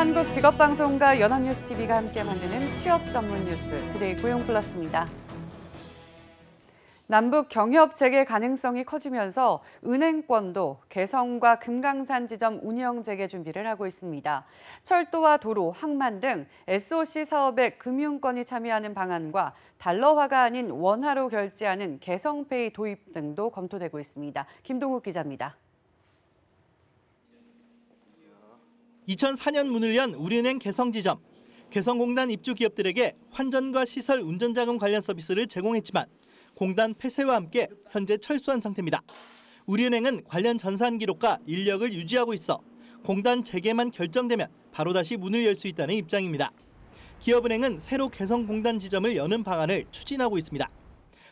한국직업방송과 연합뉴스TV가 함께 만드는 취업 전문 뉴스 투데이 고용플러스입니다. 남북 경협 재개 가능성이 커지면서 은행권도 개성과 금강산 지점 운영 재개 준비를 하고 있습니다. 철도와 도로, 항만 등 SOC 사업에 금융권이 참여하는 방안과 달러화가 아닌 원화로 결제하는 개성페이 도입 등도 검토되고 있습니다. 김동욱 기자입니다. 2004년 문을 연 우리은행 개성지점. 개성공단 입주 기업들에게 환전과 시설 운전자금 관련 서비스를 제공했지만 공단 폐쇄와 함께 현재 철수한 상태입니다. 우리은행은 관련 전산 기록과 인력을 유지하고 있어 공단 재개만 결정되면 바로 다시 문을 열 수 있다는 입장입니다. 기업은행은 새로 개성공단 지점을 여는 방안을 추진하고 있습니다.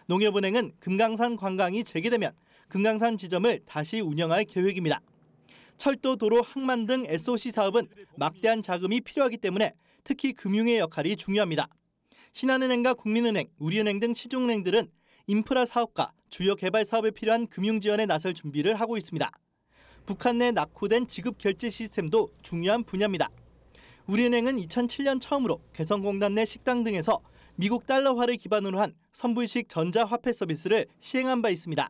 농협은행은 금강산 관광이 재개되면 금강산 지점을 다시 운영할 계획입니다. 철도, 도로, 항만 등 SOC 사업은 막대한 자금이 필요하기 때문에 특히 금융의 역할이 중요합니다. 신한은행과 국민은행, 우리은행 등 시중은행들은 인프라 사업과 주요 개발 사업에 필요한 금융 지원에 나설 준비를 하고 있습니다. 북한 내 낙후된 지급 결제 시스템도 중요한 분야입니다. 우리은행은 2007년 처음으로 개성공단 내 식당 등에서 미국 달러화를 기반으로 한 선불식 전자화폐 서비스를 시행한 바 있습니다.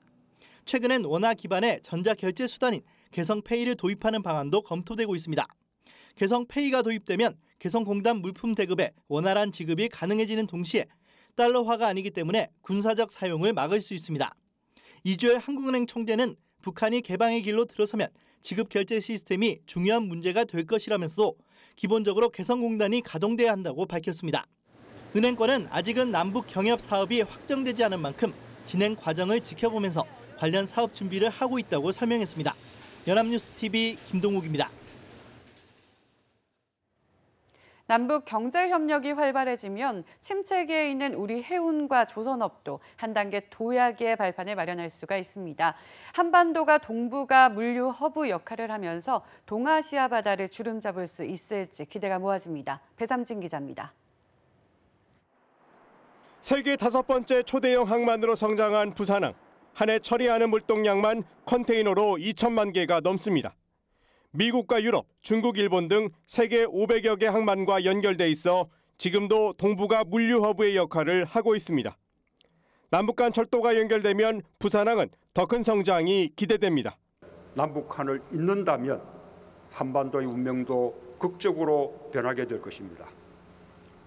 최근엔 원화 기반의 전자결제 수단인 개성페이를 도입하는 방안도 검토되고 있습니다. 개성페이가 도입되면 개성공단 물품 대급에 원활한 지급이 가능해지는 동시에 달러화가 아니기 때문에 군사적 사용을 막을 수 있습니다. 이주열 한국은행 총재는 북한이 개방의 길로 들어서면 지급 결제 시스템이 중요한 문제가 될 것이라면서도 기본적으로 개성공단이 가동돼야 한다고 밝혔습니다. 은행권은 아직은 남북 경협 사업이 확정되지 않은 만큼 진행 과정을 지켜보면서 관련 사업 준비를 하고 있다고 설명했습니다. 연합뉴스TV 김동욱입니다. 남북 경제협력이 활발해지면 침체기에 있는 우리 해운과 조선업도 한 단계 도약의 발판을 마련할 수가 있습니다. 한반도가 동북아 물류 허브 역할을 하면서 동아시아 바다를 주름잡을 수 있을지 기대가 모아집니다. 배삼진 기자입니다. 세계 5번째 초대형 항만으로 성장한 부산항. 한 해 처리하는 물동량만 컨테이너로 2천만 개가 넘습니다. 미국과 유럽, 중국, 일본 등 세계 500여 개 항만과 연결돼 있어 지금도 동북아 물류 허브의 역할을 하고 있습니다. 남북 간 철도가 연결되면 부산항은 더 큰 성장이 기대됩니다. 남북한을 잇는다면 한반도의 운명도 극적으로 변하게 될 것입니다.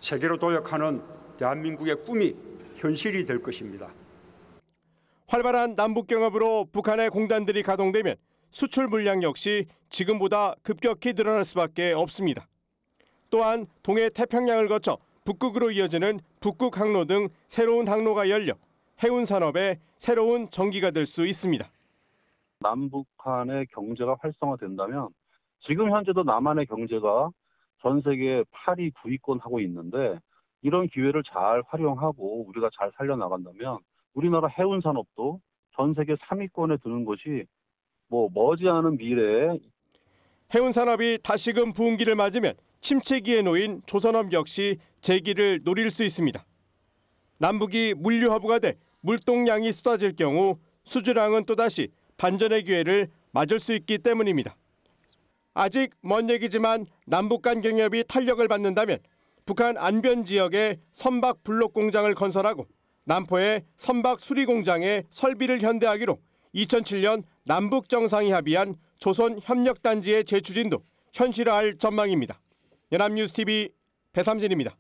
세계로 도약하는 대한민국의 꿈이 현실이 될 것입니다. 활발한 남북 경협으로 북한의 공단들이 가동되면 수출 물량 역시 지금보다 급격히 늘어날 수밖에 없습니다. 또한 동해 태평양을 거쳐 북극으로 이어지는 북극 항로 등 새로운 항로가 열려 해운 산업의 새로운 전기가 될 수 있습니다. 남북한의 경제가 활성화된다면 지금 현재도 남한의 경제가 전 세계 8위, 9위권 하고 있는데 이런 기회를 잘 활용하고 우리가 잘 살려나간다면 우리나라 해운 산업도 전 세계 3위권에 드는 것이 머지않은 미래에 해운 산업이 다시금 부흥기를 맞으면 침체기에 놓인 조선업 역시 재기를 노릴 수 있습니다. 남북이 물류 허브가 돼 물동량이 쏟아질 경우 수주량은 또다시 반전의 기회를 맞을 수 있기 때문입니다. 아직 먼 얘기지만 남북 간 경협이 탄력을 받는다면 북한 안변 지역에 선박 블록 공장을 건설하고 남포의 선박 수리 공장에 설비를 현대하기로 2007년 남북 정상이 합의한 조선 협력단지의 재추진도 현실화할 전망입니다. 연합뉴스TV 배삼진입니다.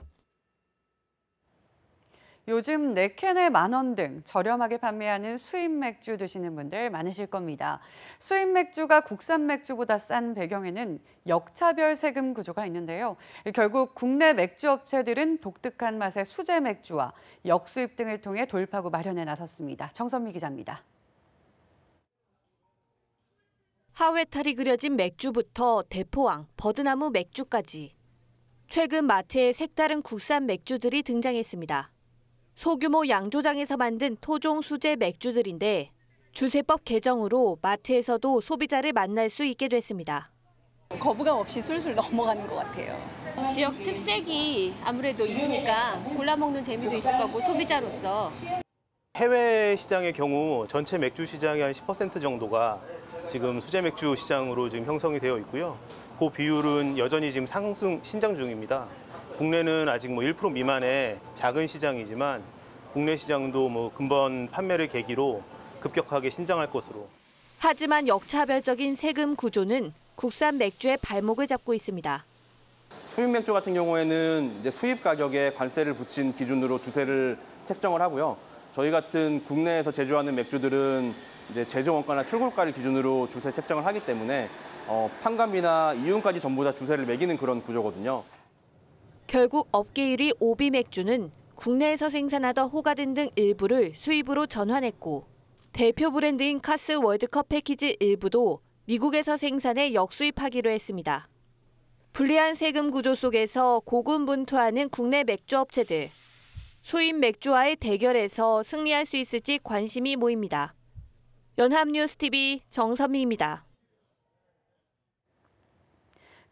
요즘 4캔에 10,000원 등 저렴하게 판매하는 수입 맥주 드시는 분들 많으실 겁니다. 수입 맥주가 국산 맥주보다 싼 배경에는 역차별 세금 구조가 있는데요. 결국 국내 맥주 업체들은 독특한 맛의 수제 맥주와 역수입 등을 통해 돌파구 마련에 나섰습니다. 정선미 기자입니다. 하회탈이 그려진 맥주부터 대포왕, 버드나무 맥주까지. 최근 마트에 색다른 국산 맥주들이 등장했습니다. 소규모 양조장에서 만든 토종 수제 맥주들인데 주세법 개정으로 마트에서도 소비자를 만날 수 있게 됐습니다. 거부감 없이 술술 넘어가는 것 같아요. 지역 특색이 아무래도 있으니까 골라 먹는 재미도 있을 거고 소비자로서. 해외 시장의 경우 전체 맥주 시장의 한 10% 정도가 지금 수제 맥주 시장으로 지금 형성이 되어 있고요. 그 비율은 여전히 지금 신장 중입니다. 국내는 아직 1% 미만의 작은 시장이지만 국내 시장도 근본 판매를 계기로 급격하게 신장할 것으로. 하지만 역차별적인 세금 구조는 국산 맥주의 발목을 잡고 있습니다. 수입 맥주 같은 경우에는 이제 수입 가격에 관세를 붙인 기준으로 주세를 책정을 하고요. 저희 같은 국내에서 제조하는 맥주들은 이제 제조 원가나 출고가를 기준으로 주세 책정을 하기 때문에 판관비나 이윤까지 전부 다 주세를 매기는 그런 구조거든요. 결국 업계 1위 오비 맥주는 국내에서 생산하던 호가든 등 일부를 수입으로 전환했고 대표 브랜드인 카스 월드컵 패키지 일부도 미국에서 생산해 역수입하기로 했습니다. 불리한 세금 구조 속에서 고군분투하는 국내 맥주 업체들. 수입 맥주와의 대결에서 승리할 수 있을지 관심이 모입니다. 연합뉴스TV 정선미입니다.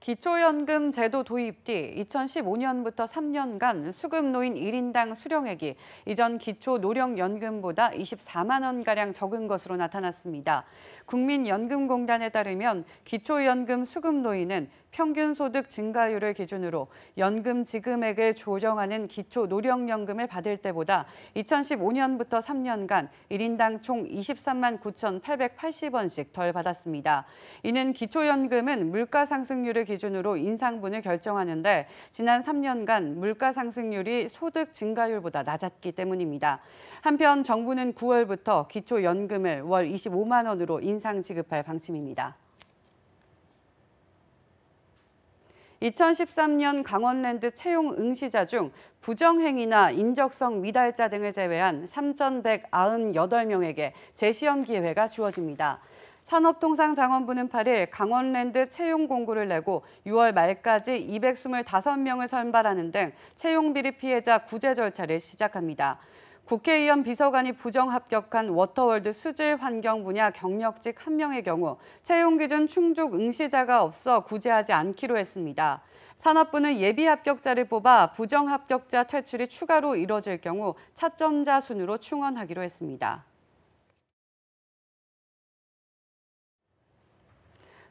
기초연금 제도 도입 뒤 2015년부터 3년간 수급노인 1인당 수령액이 이전 기초노령연금보다 24만 원가량 적은 것으로 나타났습니다. 국민연금공단에 따르면 기초연금 수급노인은 평균 소득 증가율을 기준으로 연금 지급액을 조정하는 기초노령연금을 받을 때보다 2015년부터 3년간 1인당 총 23만 9,880원씩 덜 받았습니다. 이는 기초연금은 물가상승률을 기준으로 인상분을 결정하는데 지난 3년간 물가상승률이 소득 증가율보다 낮았기 때문입니다. 한편 정부는 9월부터 기초연금을 월 25만 원으로 인상 지급할 방침입니다. 2013년 강원랜드 채용 응시자 중 부정행위나 인적성 미달자 등을 제외한 3,198명에게 재시험 기회가 주어집니다. 산업통상자원부는 8일 강원랜드 채용 공고를 내고 6월 말까지 225명을 선발하는 등 채용비리 피해자 구제 절차를 시작합니다. 국회의원 비서관이 부정합격한 워터월드 수질 환경 분야 경력직 1명의 경우 채용 기준 충족 응시자가 없어 구제하지 않기로 했습니다. 산업부는 예비 합격자를 뽑아 부정합격자 퇴출이 추가로 이뤄질 경우 차점자 순으로 충원하기로 했습니다.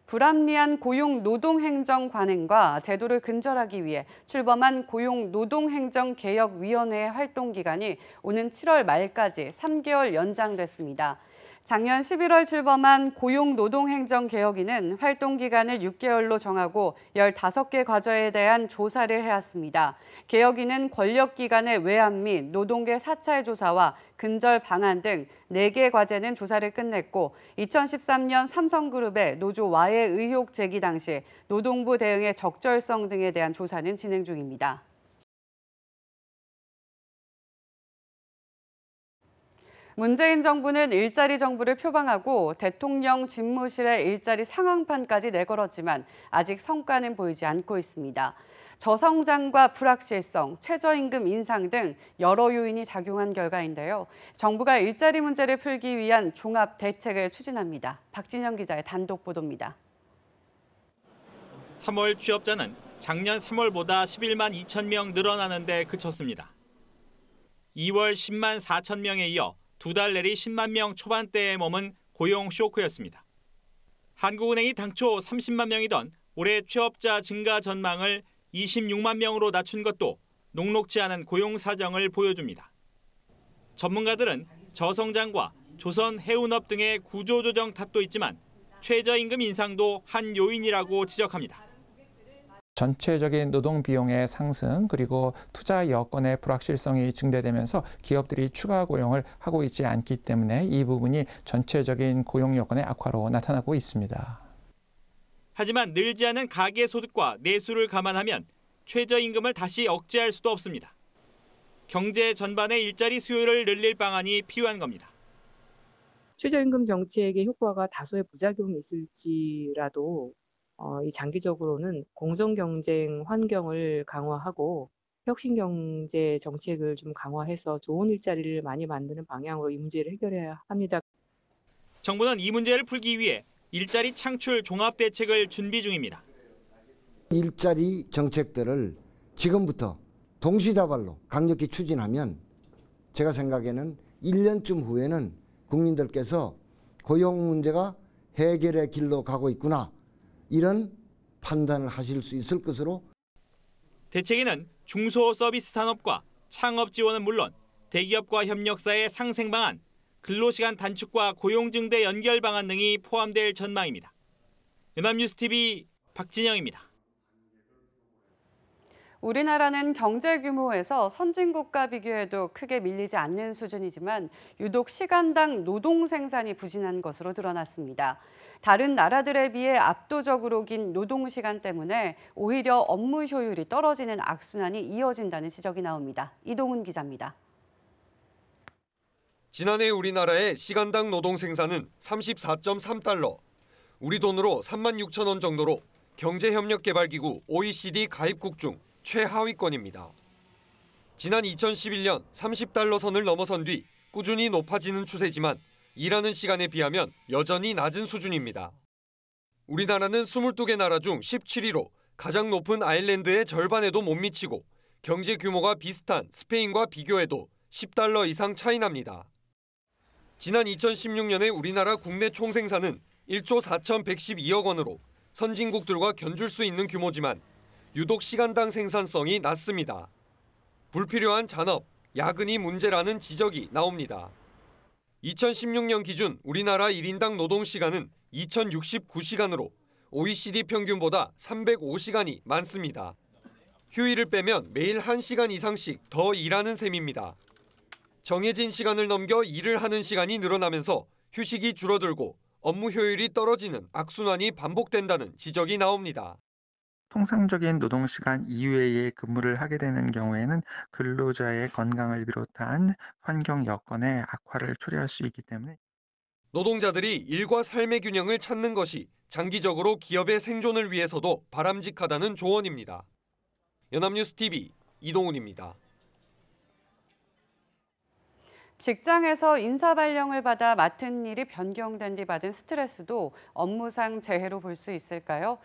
불합리한 고용노동행정 관행과 제도를 근절하기 위해 출범한 고용노동행정개혁위원회의 활동 기간이 오는 7월 말까지 3개월 연장됐습니다. 작년 11월 출범한 고용노동행정개혁위는 활동 기간을 6개월로 정하고 15개 과제에 대한 조사를 해왔습니다. 개혁위는 권력기관의 외압 및 노동계 사찰 조사와 근절 방안 등 4개 과제는 조사를 끝냈고 2013년 삼성그룹의 노조 와해 의혹 제기 당시 노동부 대응의 적절성 등에 대한 조사는 진행 중입니다. 문재인 정부는 일자리 정부를 표방하고 대통령 집무실에 일자리 상황판까지 내걸었지만 아직 성과는 보이지 않고 있습니다. 저성장과 불확실성, 최저임금 인상 등 여러 요인이 작용한 결과인데요. 정부가 일자리 문제를 풀기 위한 종합 대책을 추진합니다. 박진영 기자의 단독 보도입니다. 3월 취업자는 작년 3월보다 11만 2천 명 늘어나는 데 그쳤습니다. 2월 10만 4천 명에 이어 2달 내리 10만 명 초반대에 머문 고용 쇼크였습니다. 한국은행이 당초 30만 명이던 올해 취업자 증가 전망을 26만 명으로 낮춘 것도 녹록지 않은 고용 사정을 보여줍니다. 전문가들은 저성장과 조선 해운업 등의 구조조정 탓도 있지만 최저임금 인상도 한 요인이라고 지적합니다. 전체적인 노동 비용의 상승 그리고 투자 여건의 불확실성이 증대되면서 기업들이 추가 고용을 하고 있지 않기 때문에 이 부분이 전체적인 고용 여건의 악화로 나타나고 있습니다. 하지만 늘지 않은 가계 소득과 내수를 감안하면 최저임금을 다시 억제할 수도 없습니다. 경제 전반의 일자리 수요를 늘릴 방안이 필요한 겁니다. 최저임금 정책의 효과가 다소의 부작용이 있을지라도 이 장기적으로는 공정경쟁 환경을 강화하고 혁신경제 정책을 좀 강화해서 좋은 일자리를 많이 만드는 방향으로 이 문제를 해결해야 합니다. 정부는 이 문제를 풀기 위해 일자리 창출 종합대책을 준비 중입니다. 일자리 정책들을 지금부터 동시다발로 강력히 추진하면 제가 생각에는 1년쯤 후에는 국민들께서 고용 문제가 해결의 길로 가고 있구나 이런 판단을 하실 수 있을 것으로. 대책에는 중소서비스 산업과 창업 지원은 물론 대기업과 협력사의 상생 방안, 근로시간 단축과 고용 증대 연결 방안 등이 포함될 전망입니다. 연합뉴스TV 박진영입니다. 우리나라는 경제 규모에서 선진국과 비교해도 크게 밀리지 않는 수준이지만 유독 시간당 노동 생산이 부진한 것으로 드러났습니다. 다른 나라들에 비해 압도적으로 긴 노동 시간 때문에 오히려 업무 효율이 떨어지는 악순환이 이어진다는 지적이 나옵니다. 이동훈 기자입니다. 지난해 우리나라의 시간당 노동 생산은 34.3달러, 우리 돈으로 36,000원 정도로 경제협력개발기구 OECD 가입국 중 최하위권입니다. 지난 2011년 30달러 선을 넘어선 뒤 꾸준히 높아지는 추세지만 일하는 시간에 비하면 여전히 낮은 수준입니다. 우리나라는 22개 나라 중 17위로 가장 높은 아일랜드의 절반에도 못 미치고 경제 규모가 비슷한 스페인과 비교해도 10달러 이상 차이 납니다. 지난 2016년에 우리나라 국내 총생산은 1조 4,112억 원으로 선진국들과 견줄 수 있는 규모지만 유독 시간당 생산성이 낮습니다. 불필요한 잔업, 야근이 문제라는 지적이 나옵니다. 2016년 기준 우리나라 1인당 노동시간은 2,069시간으로 OECD 평균보다 305시간이 많습니다. 휴일을 빼면 매일 1시간 이상씩 더 일하는 셈입니다. 정해진 시간을 넘겨 일을 하는 시간이 늘어나면서 휴식이 줄어들고 업무 효율이 떨어지는 악순환이 반복된다는 지적이 나옵니다. 통상적인 노동시간 이외에 근무를 하게 되는 경우에는 근로자의 건강을 비롯한 환경 여건의 악화를 초래할 수 있기 때문에 노동자들이 일과 삶의 균형을 찾는 것이 장기적으로 기업의 생존을 위해서도 바람직하다는 조언입니다. 연합뉴스TV 이동훈입니다. 직장에서 인사 발령을 받아 맡은 일이 변경된 뒤 받은 스트레스도 업무상 재해로 볼 수 있을까요?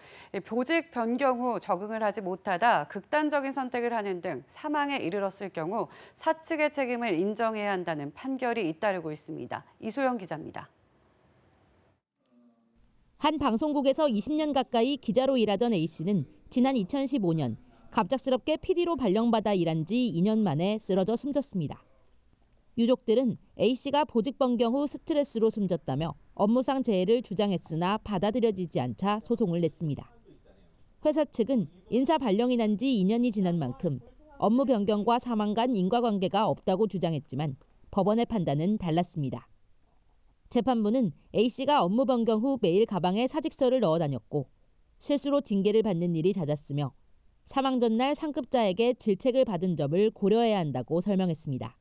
보직 변경 후 적응을 하지 못하다 극단적인 선택을 하는 등 사망에 이르렀을 경우 사측의 책임을 인정해야 한다는 판결이 잇따르고 있습니다. 이소영 기자입니다. 한 방송국에서 20년 가까이 기자로 일하던 A씨는 지난 2015년 갑작스럽게 PD로 발령받아 일한 지 2년 만에 쓰러져 숨졌습니다. 유족들은 A씨가 보직 변경 후 스트레스로 숨졌다며 업무상 재해를 주장했으나 받아들여지지 않자 소송을 냈습니다. 회사 측은 인사 발령이 난 지 2년이 지난 만큼 업무 변경과 사망 간 인과관계가 없다고 주장했지만 법원의 판단은 달랐습니다. 재판부는 A씨가 업무 변경 후 매일 가방에 사직서를 넣어 다녔고 실수로 징계를 받는 일이 잦았으며 사망 전날 상급자에게 질책을 받은 점을 고려해야 한다고 설명했습니다.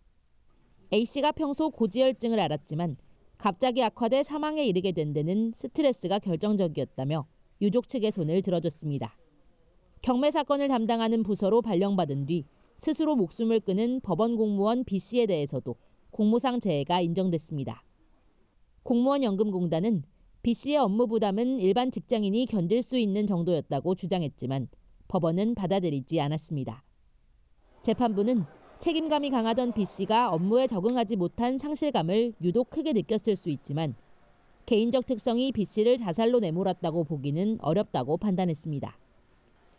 A씨가 평소 고지혈증을 앓았지만 갑자기 악화돼 사망에 이르게 된 데는 스트레스가 결정적이었다며 유족 측의 손을 들어줬습니다. 경매 사건을 담당하는 부서로 발령받은 뒤 스스로 목숨을 끊은 법원 공무원 B씨에 대해서도 공무상 재해가 인정됐습니다. 공무원연금공단은 B씨의 업무 부담은 일반 직장인이 견딜 수 있는 정도였다고 주장했지만 법원은 받아들이지 않았습니다. 재판부는 책임감이 강하던 B씨가 업무에 적응하지 못한 상실감을 유독 크게 느꼈을 수 있지만 개인적 특성이 B씨를 자살로 내몰았다고 보기는 어렵다고 판단했습니다.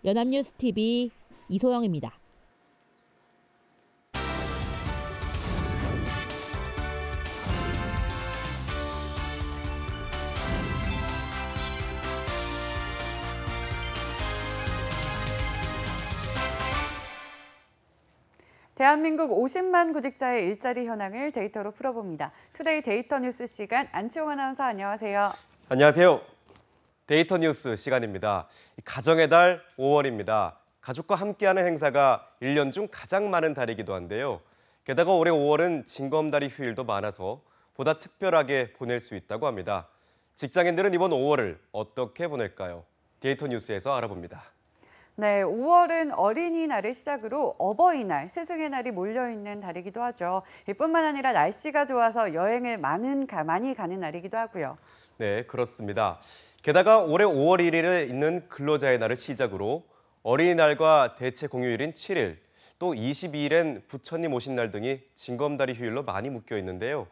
연합뉴스TV 이소영입니다. 대한민국 50만 구직자의 일자리 현황을 데이터로 풀어봅니다. 투데이 데이터 뉴스 시간, 안치홍 아나운서 안녕하세요. 안녕하세요. 데이터 뉴스 시간입니다. 가정의 달 5월입니다. 가족과 함께하는 행사가 1년 중 가장 많은 달이기도 한데요. 게다가 올해 5월은 징검다리 휴일도 많아서 보다 특별하게 보낼 수 있다고 합니다. 직장인들은 이번 5월을 어떻게 보낼까요? 데이터 뉴스에서 알아봅니다. 네, 5월은 어린이날을 시작으로 어버이날, 스승의 날이 몰려있는 달이기도 하죠. 이뿐만 아니라 날씨가 좋아서 여행을 많이 가는 날이기도 하고요. 네, 그렇습니다. 게다가 올해 5월 1일에 있는 근로자의 날을 시작으로 어린이날과 대체 공휴일인 7일, 또 22일엔 부처님 오신 날 등이 징검다리 휴일로 많이 묶여 있는데요.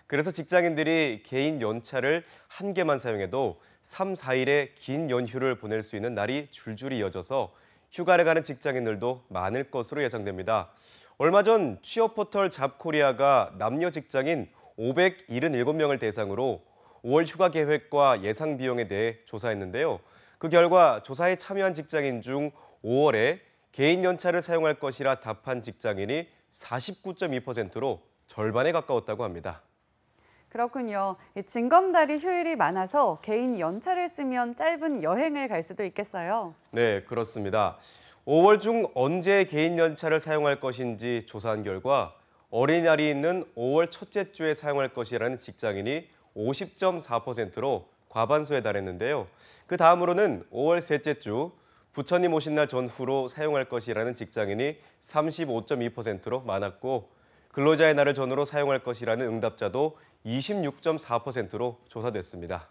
그래서 직장인들이 개인 연차를 한 개만 사용해도 3, 4일의 긴 연휴를 보낼 수 있는 날이 줄줄이 이어져서 휴가를 가는 직장인들도 많을 것으로 예상됩니다. 얼마 전 취업 포털 잡코리아가 남녀 직장인 577명을 대상으로 5월 휴가 계획과 예상 비용에 대해 조사했는데요. 그 결과 조사에 참여한 직장인 중 5월에 개인 연차를 사용할 것이라 답한 직장인이 49.2%로 절반에 가까웠다고 합니다. 그렇군요. 이 징검다리 휴일이 많아서 개인 연차를 쓰면 짧은 여행을 갈 수도 있겠어요. 네, 그렇습니다. 5월 중 언제 개인 연차를 사용할 것인지 조사한 결과 어린이날이 있는 5월 첫째 주에 사용할 것이라는 직장인이 50.4%로 과반수에 달했는데요. 그 다음으로는 5월 셋째 주, 부처님 오신 날 전후로 사용할 것이라는 직장인이 35.2%로 많았고 근로자의 날을 전후로 사용할 것이라는 응답자도 26.4%로 조사됐습니다.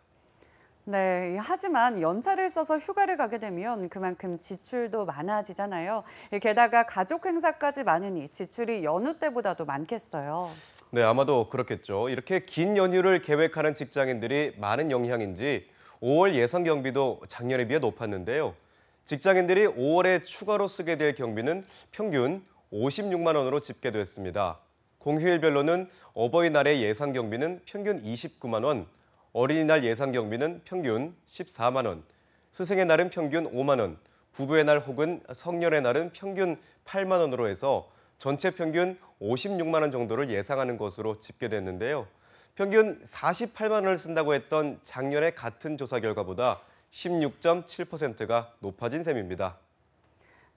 네, 하지만 연차를 써서 휴가를 가게 되면 그만큼 지출도 많아지잖아요. 게다가 가족 행사까지 많으니 지출이 여느 때보다도 많겠어요. 네, 아마도 그렇겠죠. 이렇게 긴 연휴를 계획하는 직장인들이 많은 영향인지 5월 예상 경비도 작년에 비해 높았는데요. 직장인들이 5월에 추가로 쓰게 될 경비는 평균 56만 원으로 집계됐습니다. 공휴일별로는 어버이날의 예상 경비는 평균 29만 원, 어린이날 예상 경비는 평균 14만 원, 스승의 날은 평균 5만 원, 부부의 날 혹은 성년의 날은 평균 8만 원으로 해서 전체 평균 56만 원 정도를 예상하는 것으로 집계됐는데요. 평균 48만 원을 쓴다고 했던 작년의 같은 조사 결과보다 16.7%가 높아진 셈입니다.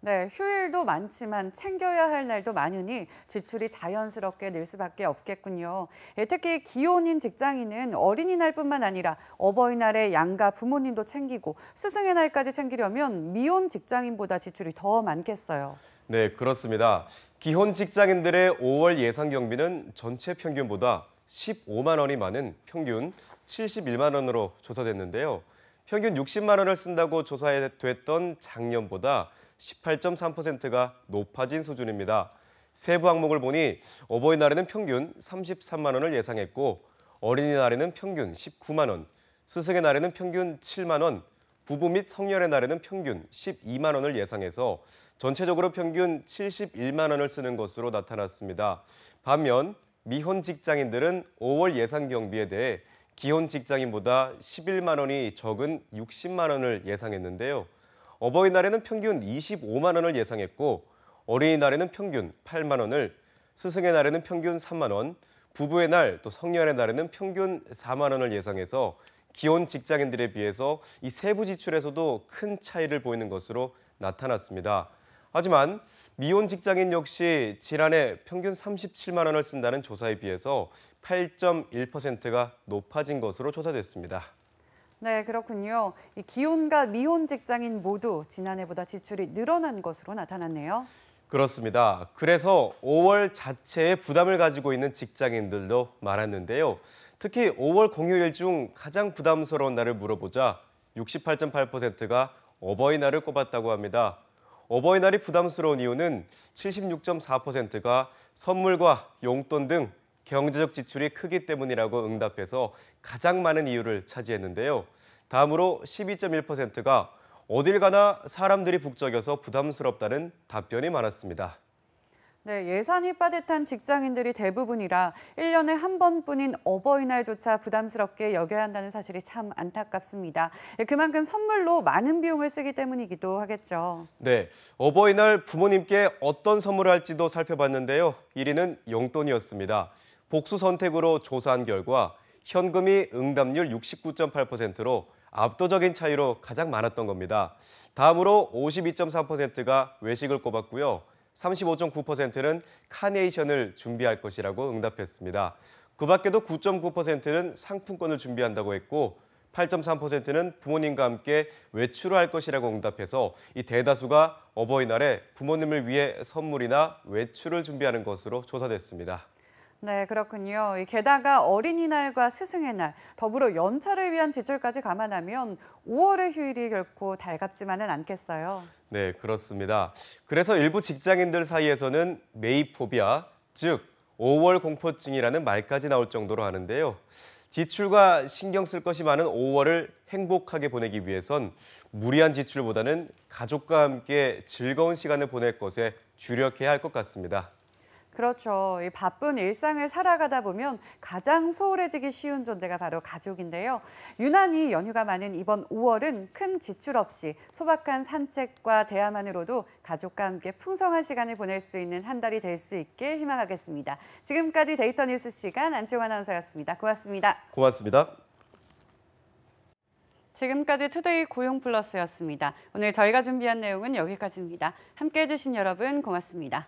네, 휴일도 많지만 챙겨야 할 날도 많으니 지출이 자연스럽게 늘 수밖에 없겠군요. 특히 기혼인 직장인은 어린이날뿐만 아니라 어버이날에 양가 부모님도 챙기고 스승의 날까지 챙기려면 미혼 직장인보다 지출이 더 많겠어요. 네, 그렇습니다. 기혼 직장인들의 5월 예상 경비는 전체 평균보다 15만 원이 많은 평균 71만 원으로 조사됐는데요. 평균 60만 원을 쓴다고 조사됐던 작년보다 18.3%가 높아진 수준입니다. 세부 항목을 보니 어버이날에는 평균 33만 원을 예상했고 어린이날에는 평균 19만 원, 스승의 날에는 평균 7만 원, 부부 및 성년의 날에는 평균 12만 원을 예상해서 전체적으로 평균 71만 원을 쓰는 것으로 나타났습니다. 반면 미혼 직장인들은 5월 예상 경비에 대해 기혼 직장인보다 11만 원이 적은 60만 원을 예상했는데요. 어버이날에는 평균 25만 원을 예상했고 어린이날에는 평균 8만 원을, 스승의 날에는 평균 3만 원, 부부의 날 또 성년의 날에는 평균 4만 원을 예상해서 기혼 직장인들에 비해서 이 세부 지출에서도 큰 차이를 보이는 것으로 나타났습니다. 하지만 미혼 직장인 역시 지난해 평균 37만 원을 쓴다는 조사에 비해서 8.1%가 높아진 것으로 조사됐습니다. 네, 그렇군요. 이 기혼과 미혼 직장인 모두 지난해보다 지출이 늘어난 것으로 나타났네요. 그렇습니다. 그래서 5월 자체에 부담을 가지고 있는 직장인들도 많았는데요. 특히 5월 공휴일 중 가장 부담스러운 날을 물어보자 68.8%가 어버이날을 꼽았다고 합니다. 어버이날이 부담스러운 이유는 76.4%가 선물과 용돈 등 경제적 지출이 크기 때문이라고 응답해서 가장 많은 이유를 차지했는데요. 다음으로 12.1%가 어딜 가나 사람들이 북적여서 부담스럽다는 답변이 많았습니다. 네, 예산이 빠듯한 직장인들이 대부분이라 1년에 한 번뿐인 어버이날조차 부담스럽게 여겨야 한다는 사실이 참 안타깝습니다. 그만큼 선물로 많은 비용을 쓰기 때문이기도 하겠죠. 네, 어버이날 부모님께 어떤 선물을 할지도 살펴봤는데요. 1위는 용돈이었습니다. 복수 선택으로 조사한 결과 현금이 응답률 69.8%로 압도적인 차이로 가장 많았던 겁니다. 다음으로 52.3%가 외식을 꼽았고요. 35.9%는 카네이션을 준비할 것이라고 응답했습니다. 그 밖에도 9.9%는 상품권을 준비한다고 했고 8.3%는 부모님과 함께 외출을 할 것이라고 응답해서 이 대다수가 어버이날에 부모님을 위해 선물이나 외출을 준비하는 것으로 조사됐습니다. 네, 그렇군요. 게다가 어린이날과 스승의 날, 더불어 연차를 위한 지출까지 감안하면 5월의 휴일이 결코 달갑지만은 않겠어요. 네, 그렇습니다. 그래서 일부 직장인들 사이에서는 메이포비아, 즉 5월 공포증이라는 말까지 나올 정도로 하는데요. 지출과 신경 쓸 것이 많은 5월을 행복하게 보내기 위해선 무리한 지출보다는 가족과 함께 즐거운 시간을 보낼 것에 주력해야 할 것 같습니다. 그렇죠. 이 바쁜 일상을 살아가다 보면 가장 소홀해지기 쉬운 존재가 바로 가족인데요. 유난히 연휴가 많은 이번 5월은 큰 지출 없이 소박한 산책과 대화만으로도 가족과 함께 풍성한 시간을 보낼 수 있는 한 달이 될 수 있길 희망하겠습니다. 지금까지 데이터 뉴스 시간 안채원 아나운서였습니다. 고맙습니다. 고맙습니다. 지금까지 투데이 고용 플러스였습니다. 오늘 저희가 준비한 내용은 여기까지입니다. 함께해 주신 여러분 고맙습니다.